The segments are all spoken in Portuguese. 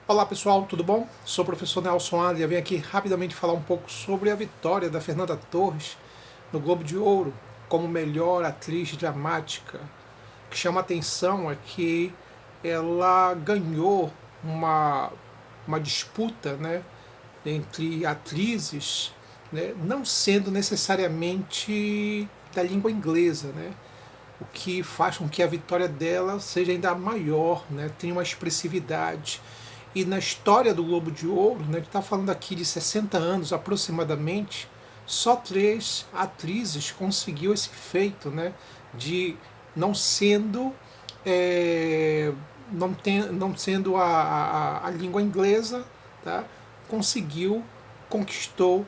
Olá pessoal, tudo bom? Sou o professor Nelson Adria, venho aqui rapidamente falar um pouco sobre a vitória da Fernanda Torres no Globo de Ouro como melhor atriz dramática. O que chama a atenção é que ela ganhou uma disputa, né, entre atrizes, né, não sendo necessariamente da língua inglesa, né, o que faz com que a vitória dela seja ainda maior, né, tenha uma expressividade. E na história do Globo de Ouro, né, a gente está falando aqui de 60 anos aproximadamente, só 3 atrizes conseguiu esse feito, né, de não sendo não sendo a língua inglesa, tá, conseguiu, conquistou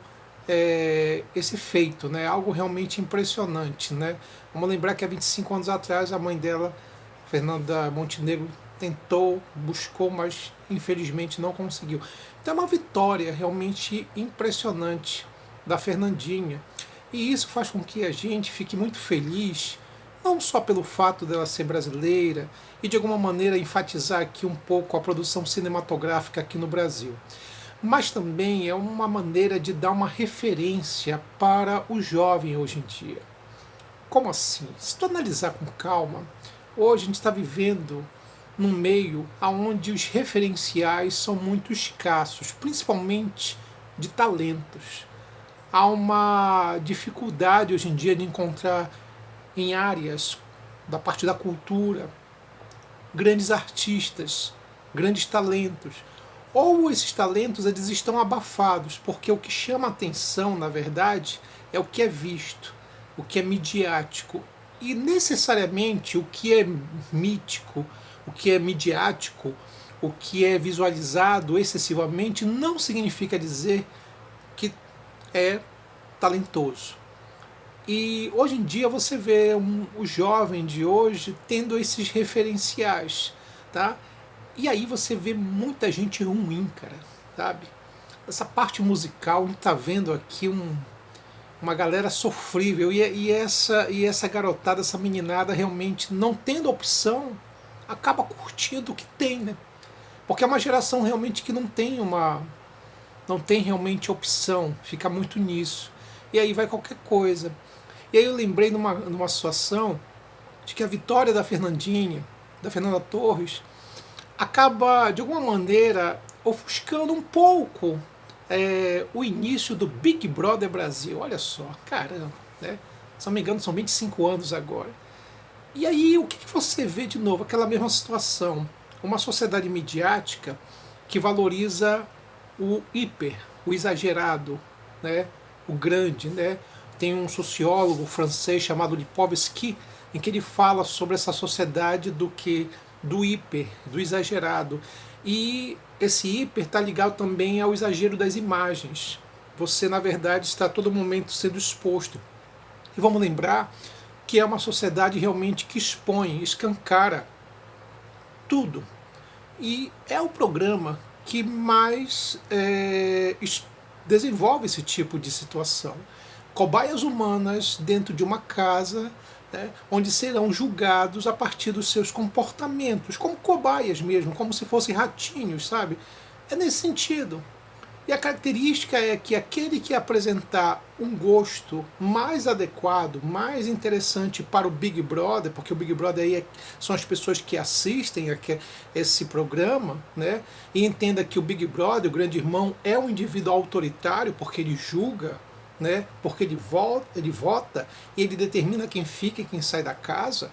esse feito, né, algo realmente impressionante, né. Vamos lembrar que há 25 anos atrás a mãe dela, Fernanda Montenegro, tentou, buscou, mas infelizmente não conseguiu. Então é uma vitória realmente impressionante da Fernandinha. E isso faz com que a gente fique muito feliz, não só pelo fato dela ser brasileira e de alguma maneira enfatizar aqui um pouco a produção cinematográfica aqui no Brasil, mas também é uma maneira de dar uma referência para o jovem hoje em dia. Como assim? Se tu analisar com calma, hoje a gente está vivendo num meio onde os referenciais são muito escassos, principalmente de talentos. Há uma dificuldade hoje em dia de encontrar em áreas da parte da cultura grandes artistas, grandes talentos. Ou esses talentos eles estão abafados, porque o que chama atenção, na verdade, é o que é visto, o que é midiático. E necessariamente o que é mítico, o que é midiático, o que é visualizado excessivamente não significa dizer que é talentoso. E hoje em dia você vê o jovem de hoje tendo esses referenciais, tá? E aí você vê muita gente ruim, cara, sabe? Essa parte musical, a gente tá vendo aqui uma galera sofrível e essa garotada, essa meninada realmente não tendo opção, acaba curtindo o que tem, né? Porque é uma geração realmente que não tem realmente opção, fica muito nisso. E aí vai qualquer coisa. E aí eu lembrei numa situação de que a vitória da Fernandinha, da Fernanda Torres, acaba de alguma maneira ofuscando um pouco o início do Big Brother Brasil. Olha só, caramba, né? Se não me engano, são 25 anos agora. E aí, o que você vê de novo? Aquela mesma situação. Uma sociedade midiática que valoriza o hiper, o exagerado, né? O grande. Né? Tem um sociólogo francês chamado Lipovetsky, em que ele fala sobre essa sociedade do hiper, do exagerado. E esse hiper está ligado também ao exagero das imagens. Você, na verdade, está a todo momento sendo exposto. E vamos lembrar que é uma sociedade realmente que expõe, escancara tudo. E é o programa que mais desenvolve esse tipo de situação. Cobaias humanas dentro de uma casa, né, onde serão julgados a partir dos seus comportamentos, como cobaias mesmo, como se fossem ratinhos, sabe? É nesse sentido. E a característica é que aquele que apresentar um gosto mais adequado, mais interessante para o Big Brother, porque o Big Brother aí são as pessoas que assistem a esse programa, né? E entenda que o Big Brother, o grande irmão, é um indivíduo autoritário, porque ele julga, né? Porque ele vota e ele determina quem fica e quem sai da casa.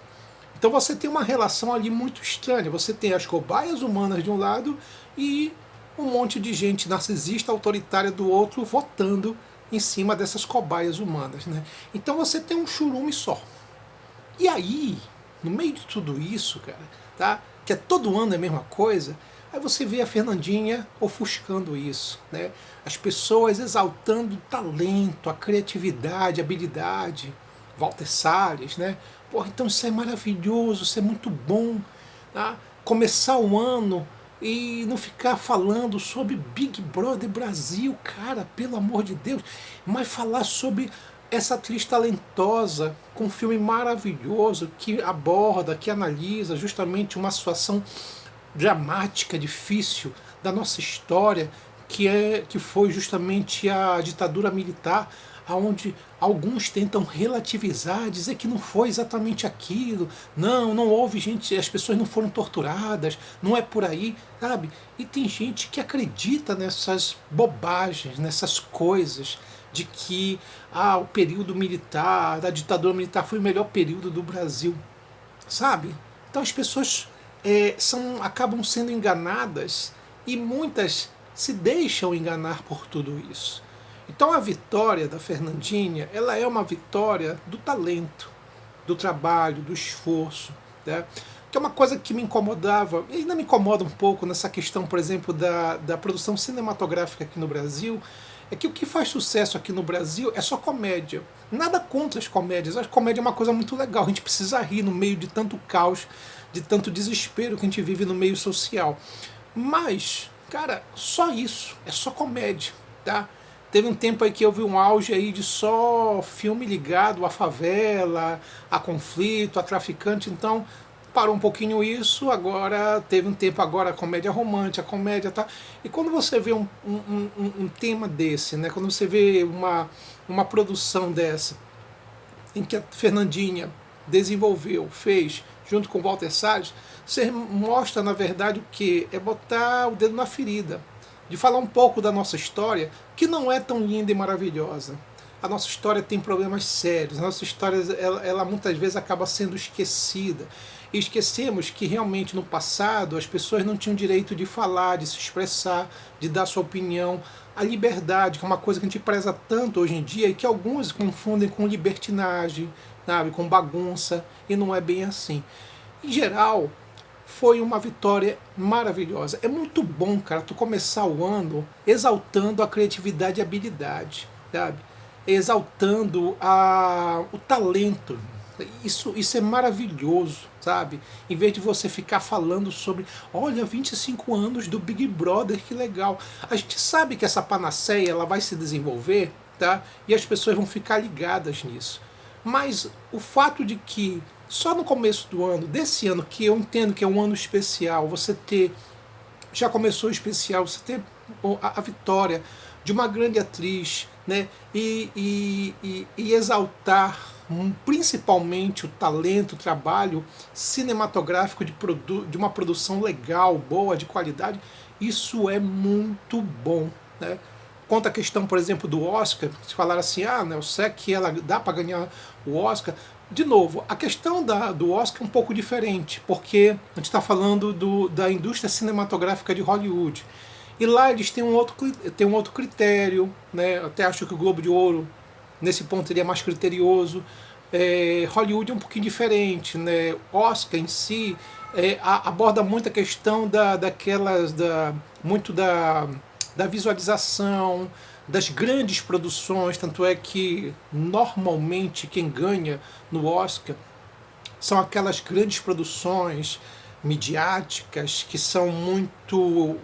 Então você tem uma relação ali muito estranha. Você tem as cobaias humanas de um lado e um monte de gente narcisista, autoritária do outro, votando em cima dessas cobaias humanas. Né? Então você tem um churume só. E aí, no meio de tudo isso, cara, tá? Que é todo ano a mesma coisa, aí você vê a Fernandinha ofuscando isso. Né? As pessoas exaltando o talento, a criatividade, a habilidade. Walter Salles, né? Porra, então isso é maravilhoso, isso é muito bom. Tá? Começar o ano e não ficar falando sobre Big Brother Brasil, cara, pelo amor de Deus, mas falar sobre essa atriz talentosa, com um filme maravilhoso que aborda, que analisa justamente uma situação dramática, difícil da nossa história, que foi justamente a ditadura militar, aonde alguns tentam relativizar, dizer que não foi exatamente aquilo, não houve gente, as pessoas não foram torturadas, não é por aí, sabe? E tem gente que acredita nessas bobagens, nessas coisas, de que o período militar, da ditadura militar foi o melhor período do Brasil, sabe? Então as pessoas acabam sendo enganadas e muitas se deixam enganar por tudo isso. Então a vitória da Fernandinha, ela é uma vitória do talento, do trabalho, do esforço, né? Que é uma coisa que me incomodava, e ainda me incomoda um pouco nessa questão, por exemplo, da produção cinematográfica aqui no Brasil, é que o que faz sucesso aqui no Brasil é só comédia. Nada contra as comédias, a comédia é uma coisa muito legal, a gente precisa rir no meio de tanto caos, de tanto desespero que a gente vive no meio social. Mas, cara, só isso, é só comédia, tá? Teve um tempo aí que eu vi um auge aí de só filme ligado à favela, a conflito, a traficante, então parou um pouquinho isso, agora teve um tempo agora a comédia romântica, a comédia tá. E quando você vê um tema desse, né? Quando você vê uma produção dessa, em que a Fernandinha desenvolveu, fez, junto com o Walter Salles, você mostra, na verdade, o que? É botar o dedo na ferida, de falar um pouco da nossa história, que não é tão linda e maravilhosa. A nossa história tem problemas sérios, a nossa história ela muitas vezes acaba sendo esquecida. E esquecemos que realmente no passado as pessoas não tinham direito de falar, de se expressar, de dar sua opinião. A liberdade, que é uma coisa que a gente preza tanto hoje em dia e que alguns confundem com libertinagem, sabe, com bagunça, e não é bem assim. Em geral, foi uma vitória maravilhosa. É muito bom, cara, tu começar o ano exaltando a criatividade e a habilidade, sabe? Exaltando o talento. Isso é maravilhoso, sabe? Em vez de você ficar falando sobre, olha, 25 anos do Big Brother, que legal. A gente sabe que essa panaceia ela vai se desenvolver, tá? E as pessoas vão ficar ligadas nisso. Mas o fato de que só no começo do ano, desse ano, que eu entendo que é um ano especial, você ter, já começou o especial, você ter a vitória de uma grande atriz, né? E exaltar principalmente o talento, o trabalho cinematográfico de uma produção legal, boa, de qualidade, isso é muito bom, né? Quanto à questão, por exemplo, do Oscar, se falar assim, né, o SEC ela dá para ganhar o Oscar. De novo, a questão do Oscar é um pouco diferente, porque a gente está falando da indústria cinematográfica de Hollywood. E lá eles têm um outro critério, né? Até acho que o Globo de Ouro, nesse ponto, seria mais criterioso. Hollywood é um pouquinho diferente, né? Oscar em si aborda muito a questão muito da visualização, das grandes produções, tanto é que normalmente quem ganha no Oscar são aquelas grandes produções midiáticas que são muito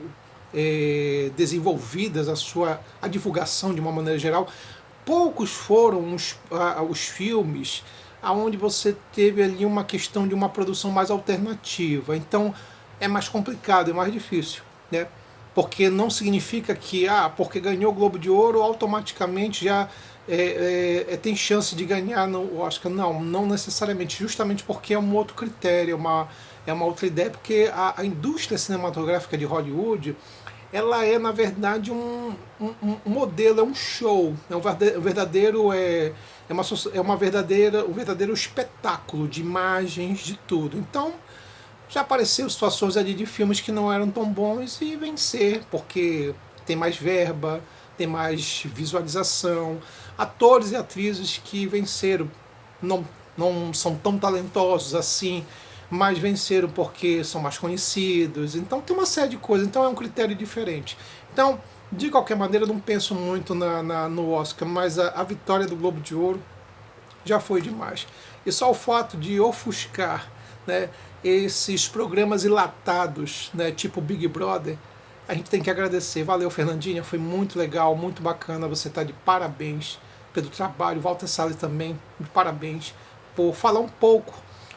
desenvolvidas, a divulgação de uma maneira geral. Poucos foram os filmes onde você teve ali uma questão de uma produção mais alternativa. Então é mais complicado, é mais difícil, né? Porque não significa que porque ganhou o Globo de Ouro automaticamente já tem chance de ganhar no Oscar. Não necessariamente, justamente porque é um outro critério, é uma outra ideia, porque a indústria cinematográfica de Hollywood ela é na verdade um modelo, é um show, é um verdadeiro um verdadeiro espetáculo de imagens, de tudo. Então já apareceu situações ali de filmes que não eram tão bons e vencer, porque tem mais verba, tem mais visualização. Atores e atrizes que venceram não são tão talentosos assim, mas venceram porque são mais conhecidos. Então tem uma série de coisas, então é um critério diferente. Então, de qualquer maneira, eu não penso muito no Oscar, mas a vitória do Globo de Ouro já foi demais. E só o fato de ofuscar, né, esses programas enlatados, né, tipo Big Brother, a gente tem que agradecer. Valeu, Fernandinha, foi muito legal, muito bacana, você está de parabéns pelo trabalho. Walter Salles também, de parabéns por falar um pouco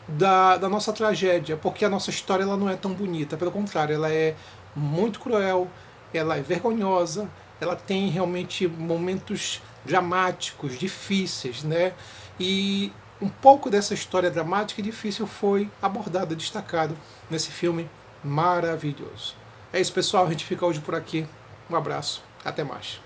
da nossa tragédia, porque a nossa história ela não é tão bonita, pelo contrário, ela é muito cruel, ela é vergonhosa, ela tem realmente momentos dramáticos, difíceis, né? E um pouco dessa história dramática e difícil foi abordado, destacado nesse filme maravilhoso. É isso, pessoal, a gente fica hoje por aqui. Um abraço, até mais.